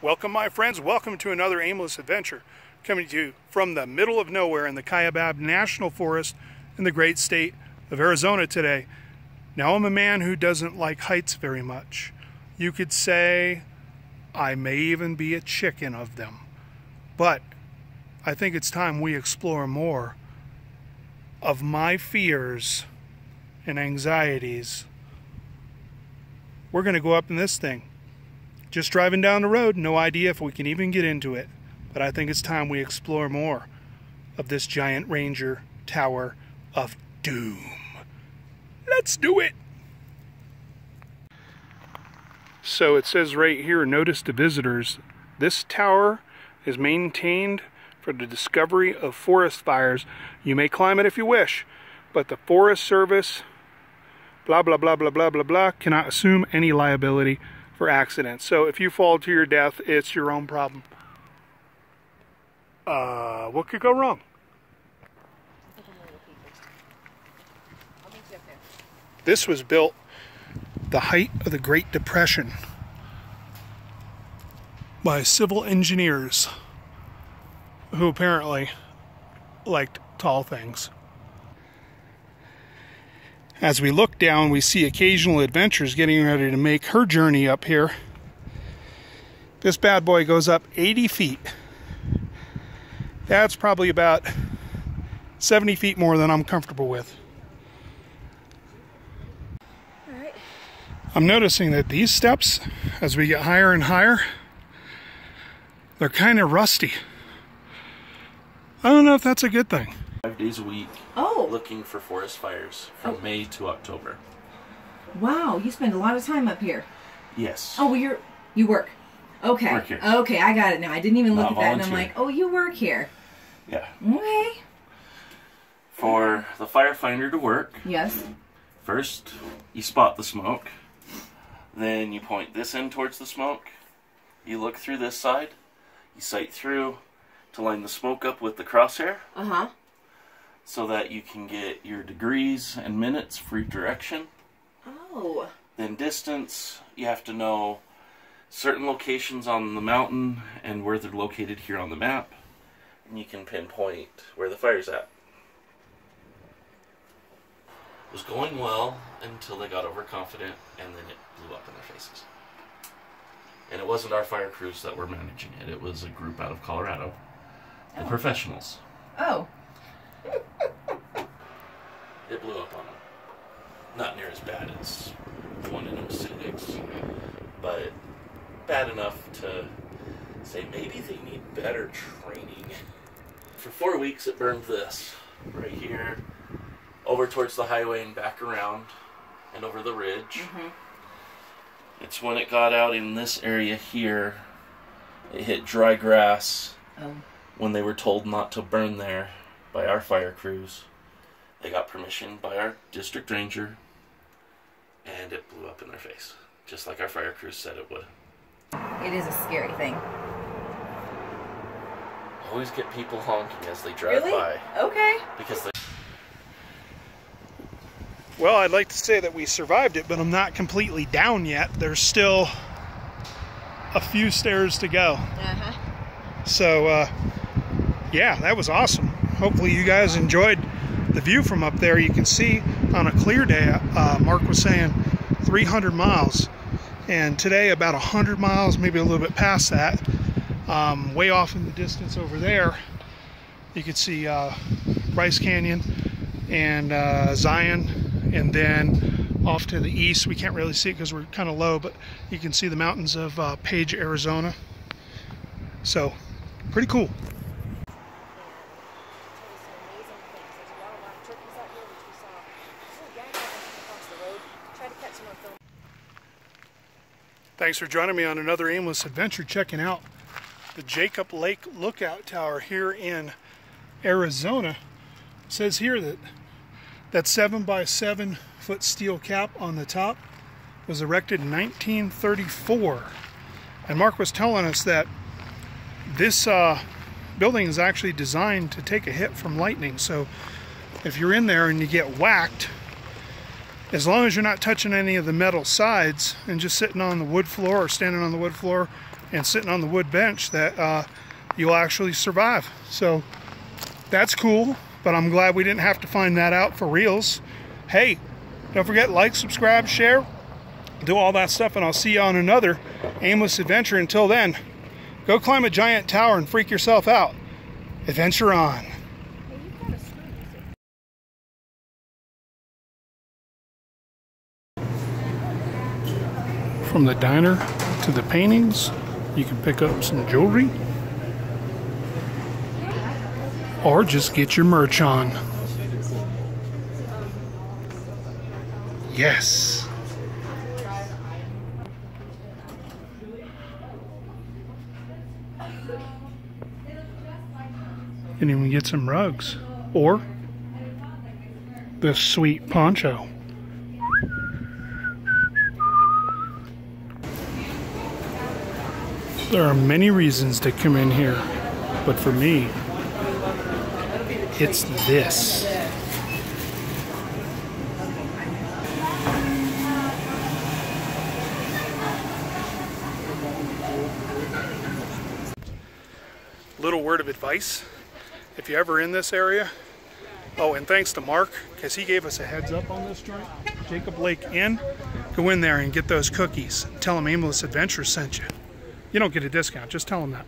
Welcome, my friends. Welcome to another aimless adventure coming to you from the middle of nowhere in the Kaibab National Forest in the great state of Arizona today. Now, I'm a man who doesn't like heights very much. You could say I may even be a chicken of them. But I think it's time we explore more of my fears and anxieties. We're going to go up in this thing. Just driving down the road, no idea if we can even get into it. But I think it's time we explore more of this giant Ranger Tower of Doom. Let's do it! So it says right here, notice to visitors, this tower is maintained for the discovery of forest fires. You may climb it if you wish, but the Forest Service, blah, blah, blah, blah, blah, blah, blah, cannot assume any liability for accidents. So if you fall to your death, it's your own problem. What could go wrong? This was built the height of the Great Depression by civil engineers who apparently liked tall things. As we look down, we see occasional adventures getting ready to make her journey up here. This bad boy goes up 80 feet. That's probably about 70 feet more than I'm comfortable with. All right. I'm noticing that these steps, as we get higher and higher, they're kind of rusty. I don't know if that's a good thing. 5 days a week. Oh. Looking for forest fires from May to October. Wow, you spend a lot of time up here. Yes. Oh, well, you work. Okay. Work here. Okay, I got it now. I didn't even look Not at that, and I'm volunteer. like, oh, you work here. Yeah. Okay. For the firefighter to work, Yes. first you spot the smoke. Then you point this end towards the smoke. You look through this side. You sight through to line the smoke up with the crosshair. Uh-huh. So that you can get your degrees and minutes for your direction. Oh. Then distance, you have to know certain locations on the mountain and where they're located here on the map. And you can pinpoint where the fire's at. It was going well until they got overconfident and then it blew up in their faces. And it wasn't our fire crews that were managing it. It was a group out of Colorado. The professionals. Oh. It blew up on them. Not near as bad as the one in Oceanics, but bad enough to say maybe they need better training. For 4 weeks it burned this, right here, over towards the highway and back around, and over the ridge. Mm-hmm. It's when it got out in this area here, it hit dry grass. Oh. When they were told not to burn there by our fire crews. They got permission by our district ranger, and it blew up in their face, just like our fire crews said it would. It is a scary thing. Always get people honking as they drive by. Okay. Because they... Well, I'd like to say that we survived it, but I'm not completely down yet. There's still a few stairs to go. Uh-huh. So, yeah, that was awesome. Hopefully you guys enjoyed the view from up there. You can see on a clear day, Mark was saying 300 miles. And today about 100 miles, maybe a little bit past that. Way off in the distance over there, you can see Bryce Canyon and Zion. And then off to the east, we can't really see it because we're kind of low, but you can see the mountains of Page, Arizona. So, pretty cool. Thanks for joining me on another aimless adventure, checking out the Jacob Lake Lookout Tower here in Arizona. It says here that that 7x7 foot steel cap on the top was erected in 1934. And Mark was telling us that this building is actually designed to take a hit from lightning. So if you're in there and you get whacked, as long as you're not touching any of the metal sides and just sitting on the wood floor or standing on the wood floor, and sitting on the wood bench that you'll actually survive. So that's cool, but I'm glad we didn't have to find that out for reals. Hey, don't forget, like, subscribe, share, do all that stuff, and I'll see you on another aimless adventure. Until then, go climb a giant tower and freak yourself out. Adventure on. From the diner to the paintings, you can pick up some jewelry or just get your merch on. Yes. You can even get some rugs or this sweet poncho. There are many reasons to come in here, but for me, it's this. Little word of advice, if you're ever in this area, oh, and thanks to Mark, because he gave us a heads up on this joint, Jacob Lake Inn, go in there and get those cookies. Tell him Aimless Adventures sent you. You don't get a discount, just tell them that.